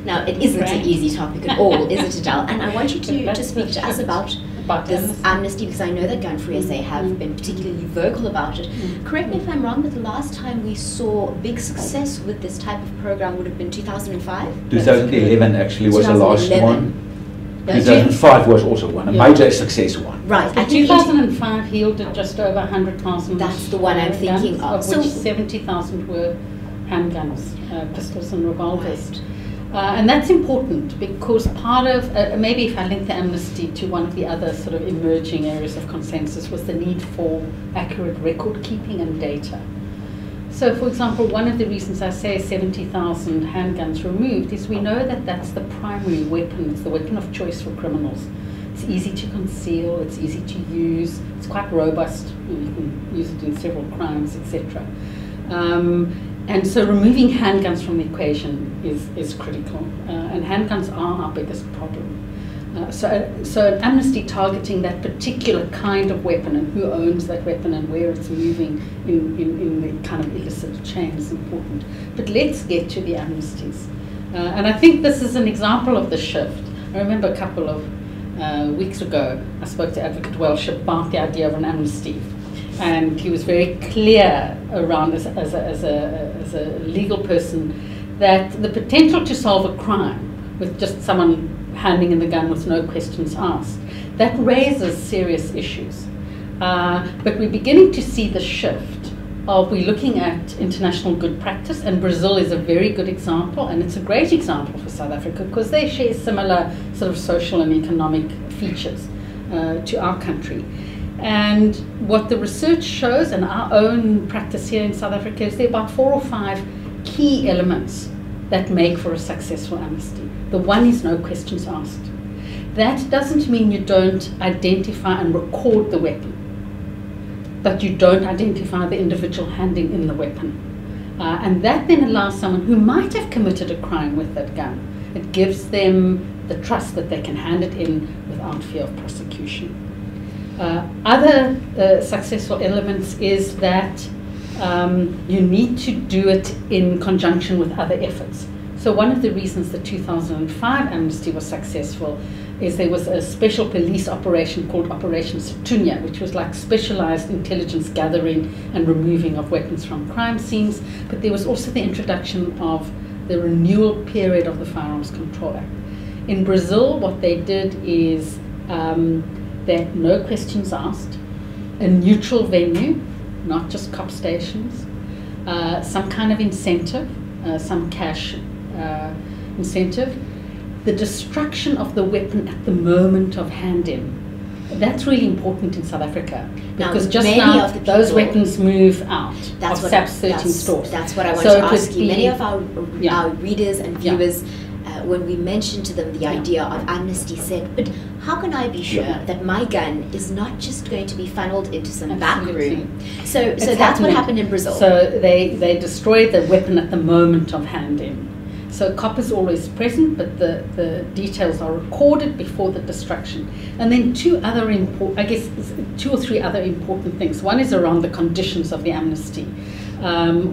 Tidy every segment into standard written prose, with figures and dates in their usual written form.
Now, it isn't an easy topic at all, is it, Adele? And I want you to speak to us about this amnesty, because I know that Gun Free SA have been particularly vocal about it. Correct me if I'm wrong, but the last time we saw big success with this type of program would have been 2005? 2011 actually was the last one. 2005 was also one, a major success one. Right. And 2005 yielded just over 100,000. That's the one I'm thinking of which 70,000 were handguns, pistols and revolvers. Right. And that's important because part of, maybe if I link the amnesty to one of the other sort of emerging areas of consensus, was the need for accurate record keeping and data. So, for example, one of the reasons I say 70,000 handguns removed is we know that that's the primary weapon, it's the weapon of choice for criminals. It's easy to conceal, it's easy to use, it's quite robust, you can use it in several crimes, etc. And so removing handguns from the equation is critical, and handguns are our biggest problem. So an amnesty targeting that particular kind of weapon and who owns that weapon and where it's moving in the kind of illicit chain is important. But let's get to the amnesties. And I think this is an example of the shift. I remember a couple of weeks ago, I spoke to Advocate Welsh about the idea of an amnesty. And he was very clear around, as a legal person, that the potential to solve a crime with just someone handing in the gun with no questions asked, that raises serious issues. But we're beginning to see the shift of we're looking at international good practice, and Brazil is a very good example, and it's a great example for South Africa because they share similar sort of social and economic features to our country. And what the research shows, and our own practice here in South Africa, is there are about 4 or 5 key elements that make for a successful amnesty. The one is no questions asked. That doesn't mean you don't identify and record the weapon, but you don't identify the individual handing in the weapon. And that then allows someone who might have committed a crime with that gun, it gives them the trust that they can hand it in without fear of prosecution. Other successful elements is that you need to do it in conjunction with other efforts. So one of the reasons the 2005 amnesty was successful is there was a special police operation called Operation Sethunya, which was like specialized intelligence gathering and removing of weapons from crime scenes. But there was also the introduction of the renewal period of the Firearms Control Act. In Brazil, what they did is that no questions asked, a neutral venue, not just cop stations, some kind of incentive, some cash incentive, the destruction of the weapon at the moment of hand-in. That's really important in South Africa because just now those weapons move out of SAP's 13 stores. That's what I want to ask you. Many of our readers and viewers, when we mentioned to them the idea of amnesty, said, but how can I be sure that my gun is not just going to be funneled into some back room? So that's what happened in Brazil. So they destroyed the weapon at the moment of hand-in. So cop is always present, but the details are recorded before the destruction. And then two or three other important things. One is around the conditions of the amnesty,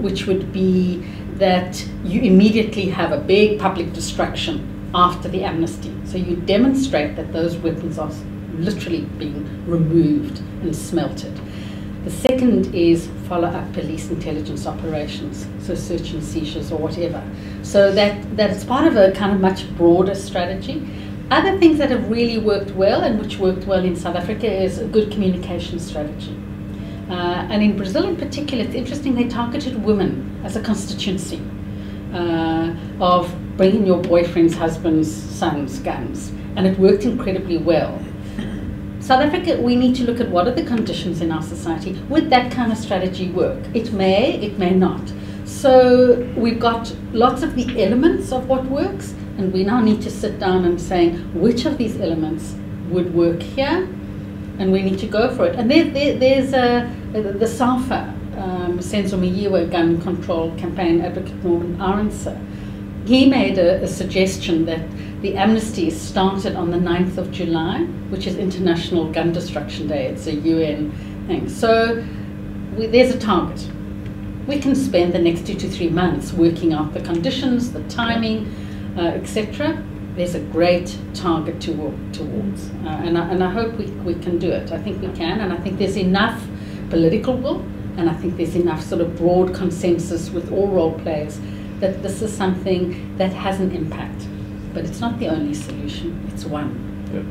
which would be that you immediately have a big public destruction after the amnesty. So you demonstrate that those weapons are literally being removed and smelted. The second is follow-up police intelligence operations, so search and seizures or whatever. So that it's part of a kind of much broader strategy. Other things that have really worked well and which worked well in South Africa is a good communication strategy. And in Brazil in particular, it's interesting, they targeted women as a constituency of bringing your boyfriend's husband's son's guns, and it worked incredibly well. South Africa, we need to look at what are the conditions in our society. Would that kind of strategy work? It may not. So we've got lots of the elements of what works, and we now need to sit down and say which of these elements would work here, and we need to go for it. And there's the SAFA, Senzo Miyiwa Gun Control Campaign Advocate Norman Arendse. He made a suggestion that the amnesty started on the 9th of July, which is International Gun Destruction Day. It's a UN thing. So there's a target. We can spend the next 2 to 3 months working out the conditions, the timing, etc., there's a great target to work towards. And I hope we can do it. I think we can, and I think there's enough political will, and I think there's enough sort of broad consensus with all role players that this is something that has an impact. But it's not the only solution, it's one. Yeah.